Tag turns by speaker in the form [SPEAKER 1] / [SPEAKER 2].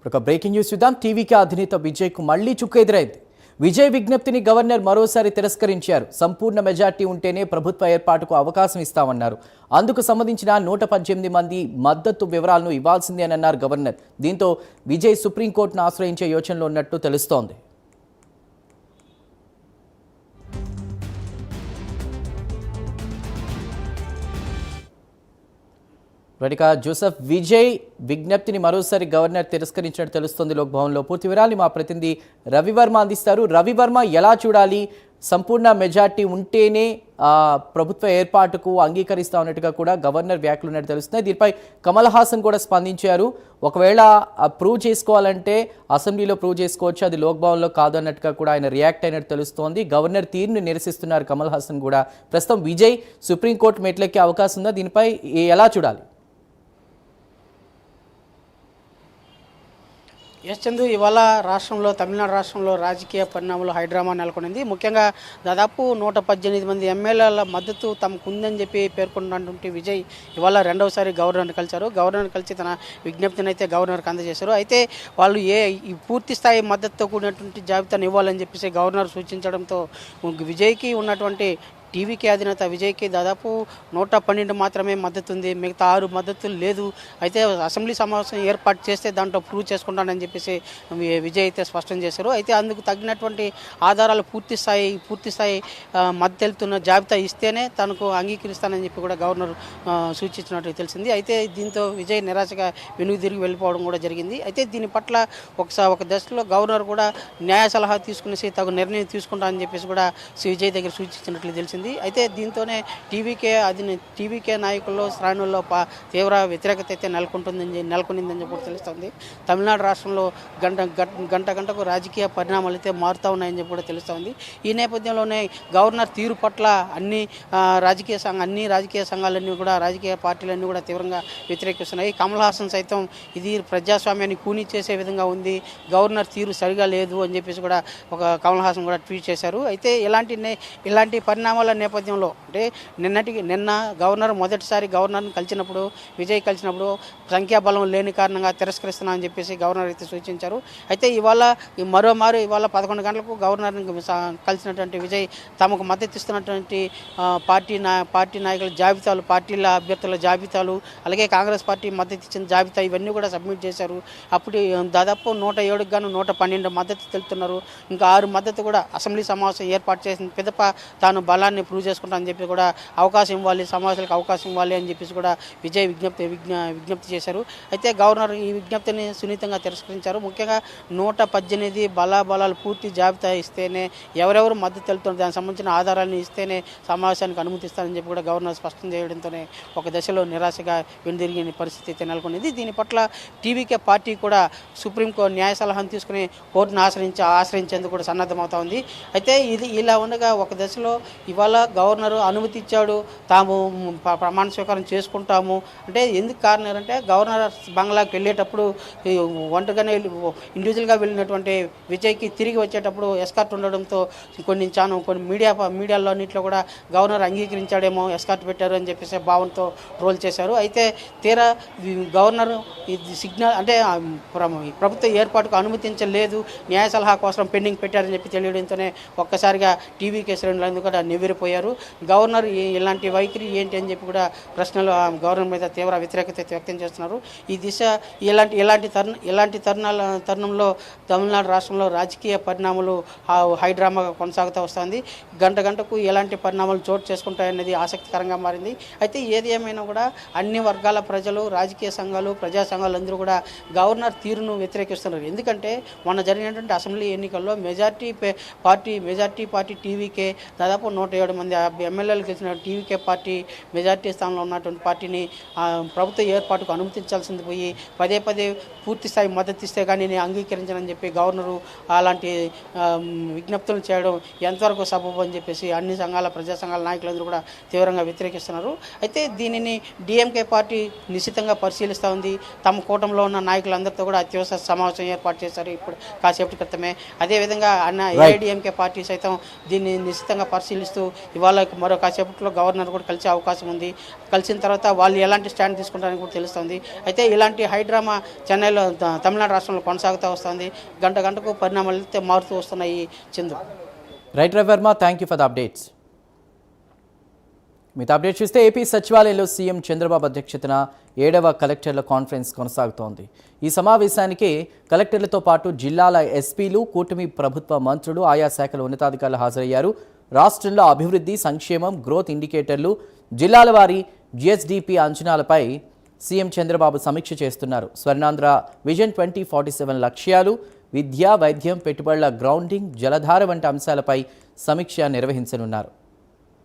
[SPEAKER 1] ఒక breaking news చూద్దాం. TVK అధినేత విజయ్కు మళ్లీ చుక్క ఎదురైంది. విజయ్ విజ్ఞప్తిని గవర్నర్ మరోసారి తిరస్కరించారు. సంపూర్ణ మెజార్టీ ఉంటేనే ప్రభుత్వ ఏర్పాటుకు అవకాశం ఇస్తామన్నారు. అందుకు సంబంధించిన 118 మంది మద్దతు వివరాలను ఇవ్వాల్సిందే అని అన్నారు గవర్నర్. దీంతో విజయ్ సుప్రీంకోర్టును ఆశ్రయించే యోచనలో ఉన్నట్టు తెలుస్తోంది. ఇక జోసెఫ్ విజయ్ విజ్ఞప్తిని మరోసారి గవర్నర్ తిరస్కరించినట్టు తెలుస్తోంది లోక్భవన్లో. పూర్తి వివరాలు మా ప్రతినిధి రవివర్మ అందిస్తారు. రవివర్మ, ఎలా చూడాలి? సంపూర్ణ మెజార్టీ ఉంటేనే ప్రభుత్వ ఏర్పాటుకు అంగీకరిస్తా ఉన్నట్టుగా కూడా గవర్నర్ వ్యాఖ్యలు ఉన్నట్టు తెలుస్తున్నాయి. దీనిపై కమల్ హాసన్ కూడా స్పందించారు. ఒకవేళ ప్రూవ్ చేసుకోవాలంటే అసెంబ్లీలో ప్రూవ్ చేసుకోవచ్చు, అది లోక్భవన్లో కాదు అన్నట్టుగా కూడా ఆయన రియాక్ట్ అయినట్టు తెలుస్తోంది. గవర్నర్ తీరును నిరసిస్తున్నారు కమల్ హాసన్ కూడా. ప్రస్తుతం విజయ్ సుప్రీంకోర్టు మెట్లెక్కే అవకాశం ఉందా? దీనిపై ఎలా చూడాలి?
[SPEAKER 2] ఎస్ చందు, ఇవాళ రాష్ట్రంలో తమిళనాడు రాష్ట్రంలో రాజకీయ పరిణామాలు హైడ్రామా నెలకొనింది. ముఖ్యంగా దాదాపు 118 మంది ఎమ్మెల్యేల మద్దతు తమకు ఉందని చెప్పి పేర్కొన్నటువంటి విజయ్ ఇవాళ రెండవసారి గవర్నర్ని కలిశారు. గవర్నర్ని కలిసి తన విజ్ఞప్తిని అయితే గవర్నర్కి అందజేశారు. అయితే వాళ్ళు పూర్తి స్థాయి మద్దతుతో కూడినటువంటి జాబితాను ఇవ్వాలని చెప్పేసి గవర్నర్ సూచించడంతో విజయ్కి ఉన్నటువంటి టీవీకే అధినేత విజయ్కి దాదాపు 112 మాత్రమే మద్దతు ఉంది, మిగతా 6 మద్దతులు లేదు. అయితే అసెంబ్లీ సమావేశం ఏర్పాటు చేస్తే దాంట్లో ప్రూవ్ చేసుకుంటానని చెప్పేసి విజయ్ అయితే స్పష్టం చేశారు. అయితే అందుకు తగినటువంటి ఆధారాలు పూర్తి స్థాయి మద్దతున్న జాబితా ఇస్తేనే తనకు అంగీకరిస్తానని చెప్పి కూడా గవర్నర్ సూచించినట్టు తెలిసింది. అయితే దీంతో విజయ్ నిరాశగా వెనుదిరిగి వెళ్ళిపోవడం కూడా జరిగింది. అయితే దీని పట్ల ఒక దశలో గవర్నర్ కూడా న్యాయ సలహా తీసుకునేసి తగు నిర్ణయం తీసుకుంటానని చెప్పేసి కూడా విజయ్ దగ్గర సూచించినట్లు తెలిసింది. అయితే దీంతోనే టీవీకే నాయకుల్లో శ్రేణుల్లో తీవ్ర వ్యతిరేకత అయితే నెలకొనిందని చెప్పి తెలుస్తుంది. తమిళనాడు రాష్ట్రంలో గంటకు రాజకీయ పరిణామాలు అయితే మారుతూ ఉన్నాయని చెప్పి కూడా తెలుస్తుంది. ఈ నేపథ్యంలోనే గవర్నర్ తీరు పట్ల అన్ని రాజకీయ సంఘాలన్నీ కూడా రాజకీయ పార్టీలన్నీ కూడా తీవ్రంగా వ్యతిరేకిస్తున్నాయి. కమల్ హాసన్ సైతం ఇది ప్రజాస్వామ్యాన్ని కూనీ చేసే విధంగా ఉంది, గవర్నర్ తీరు సరిగా లేదు అని చెప్పేసి కూడా కమల్ హాసన్ కూడా ట్వీట్ చేశారు. అయితే ఇలాంటి పరిణామాల నేపథ్యంలో అంటే నిన్న గవర్నర్ మొదటిసారి విజయ్ కలిసినప్పుడు సంఖ్యాబలం లేని కారణంగా తిరస్కరిస్తున్నామని చెప్పేసి గవర్నర్ అయితే సూచించారు. అయితే ఇవాళ 11 గంటలకు గవర్నర్ని కలిసినటువంటి విజయ్ తమకు మద్దతు ఇస్తున్నటువంటి పార్టీ నాయకుల జాబితాలు, పార్టీల అభ్యర్థుల జాబితాలు, అలాగే కాంగ్రెస్ పార్టీ మద్దతు ఇచ్చిన జాబితా ఇవన్నీ కూడా సబ్మిట్ చేశారు. అప్పుడు దాదాపు 107కు గాను 112 మద్దతు తెలుపుతున్నారు. ఇంకా 6 మద్దతు కూడా అసెంబ్లీ సమావేశం ఏర్పాటు చేసిన పిదప తాను బలాన్ని ప్రూవ్ చేసుకుంటానని చెప్పి కూడా సమావేశాలకు అవకాశం ఇవ్వాలి అని చెప్పేసి కూడా విజయ్ విజ్ఞప్తి చేశారు. అయితే గవర్నర్ ఈ విజ్ఞప్తిని సున్నితంగా తిరస్కరించారు. ముఖ్యంగా 118 బలాలు పూర్తి జాబితా ఇస్తేనే, ఎవరెవరు మద్దతు తెలుపుతున్నారు దానికి సంబంధించిన ఆధారాలను ఇస్తేనే సమావేశానికి అనుమతిస్తారని చెప్పి కూడా గవర్నర్ స్పష్టం చేయడంతోనే ఒక దశలో నిరాశగా వెనుదిరిగిన పరిస్థితి అయితే నెలకొనింది. దీని పట్ల టీవీకే పార్టీ కూడా సుప్రీంకోర్టు న్యాయ సలహాను తీసుకుని కోర్టును ఆశ్రయించేందుకు కూడా సన్నద్ధమవుతా ఉంది. అయితే ఇది ఇలా ఉండగా ఒక దశలో ఇవాళ గవర్నరు అనుమతి ఇచ్చాడు, తాము ప్రమాణ స్వీకారం చేసుకుంటాము అంటే ఎందుకు కారణం అంటే గవర్నర్ బంగ్లాకి వెళ్ళేటప్పుడు ఒంటరిగానే ఇండివిజువల్గా వెళ్ళినటువంటి విజయ్కి తిరిగి వచ్చేటప్పుడు ఎస్కార్ట్ ఉండడంతో కొన్ని మీడియాలో అన్నింటిలో కూడా గవర్నర్ అంగీకరించాడేమో, ఎస్కార్ట్ పెట్టారు అని చెప్పేసి భావంతో ట్రోల్ చేశారు. అయితే తీరా గవర్నర్ సిగ్నల్ అంటే ప్రభుత్వ ఏర్పాటుకు అనుమతించలేదు, న్యాయ సలహా కోసం పెండింగ్ పెట్టారని చెప్పి తెలియడంతోనే ఒక్కసారిగా టీవీకే శ్రేణులందరూ కూడా నివ్వెరపోయారు. గవర్నర్ ఇలాంటి వైఖరి ఏంటి అని చెప్పి కూడా ప్రశ్నలు గవర్నర్ మీద తీవ్ర వ్యతిరేకత వ్యక్తం చేస్తున్నారు. ఈ దిశ ఇలాంటి తరుణంలో తమిళనాడు రాష్ట్రంలో రాజకీయ పరిణామాలు హైడ్రామాగా కొనసాగుతూ వస్తుంది. గంటకు ఎలాంటి పరిణామాలు చోటు చేసుకుంటాయనేది ఆసక్తికరంగా మారింది. అయితే ఏది ఏమైనా కూడా అన్ని వర్గాల ప్రజలు, రాజకీయ సంఘాలు, ప్రజా సంఘాలు అందరూ కూడా గవర్నర్ తీరును వ్యతిరేకిస్తున్నారు. ఎందుకంటే మొన్న జరిగినటువంటి అసెంబ్లీ ఎన్నికల్లో మెజార్టీ పార్టీ టీవీకే దాదాపు 107 మంది ఎమ్మెల్యేలు గెలిచిన టీవీకే పార్టీ మెజార్టీ స్థానంలో ఉన్నటువంటి పార్టీని ప్రభుత్వ ఏర్పాటుకు అనుమతించాల్సింది పోయి పదే పూర్తి స్థాయి మద్దతు ఇస్తే కానీ నేను అంగీకరించనని చెప్పి గవర్నరు అలాంటి విజ్ఞప్తులు చేయడం ఎంతవరకు సబబు అని చెప్పేసి అన్ని ప్రజా సంఘాల నాయకులందరూ కూడా తీవ్రంగా వ్యతిరేకిస్తున్నారు. అయితే దీనిని డిఎంకే పార్టీ నిశ్చితంగా పరిశీలిస్తూ ఉంది. తమ కూటమిలో ఉన్న నాయకులందరితో కూడా అత్యవసర సమావేశం ఏర్పాటు చేశారు ఇప్పుడు కాసేపటి క్రితమే. అదేవిధంగా ఏఐడిఎంకే పార్టీ సైతం దీన్ని నిశ్చితంగా పరిశీలిస్తూ ఇవాళ మరో కాసేపట్లో గవర్నర్ కూడా కలిసే అవకాశం ఉంది. కలిసిన తర్వాత వాళ్ళు ఎలాంటి స్టాండ్ తీసుకుంటారని కూడా తెలుస్తుంది. అయితే ఇలాంటి హైడ్రామా చెన్నైలో తమిళనాడు రాష్ట్రంలో కొనసాగుతూ వస్తుంది. గంటకు పరిణామాలు అయితే మారుతూ వస్తున్నాయి. Chandu.
[SPEAKER 1] Right Ravi Varma, thank you for the updates. మిగతా అప్డేట్ చూస్తే ఏపీ సచివాలయంలో సీఎం చంద్రబాబు అధ్యక్షతన 7వ కలెక్టర్ల కాన్ఫరెన్స్ కొనసాగుతోంది. ఈ సమావేశానికి కలెక్టర్లతో పాటు జిల్లాల ఎస్పీలు, కూటమి ప్రభుత్వ మంత్రులు, ఆయా శాఖల ఉన్నతాధికారులు హాజరయ్యారు. రాష్ట్రంలో అభివృద్ధి, సంక్షేమం, గ్రోత్ ఇండికేటర్లు, జిల్లాల వారీ జిఎస్డిపి అంచనాలపై సీఎం చంద్రబాబు సమీక్ష చేస్తున్నారు. స్వర్ణాంధ్ర విజన్ 2047 లక్ష్యాలు, విద్య, వైద్యం, పెట్టుబడుల గ్రౌండింగ్, జలధార వంటి అంశాలపై సమీక్ష నిర్వహించనున్నారు.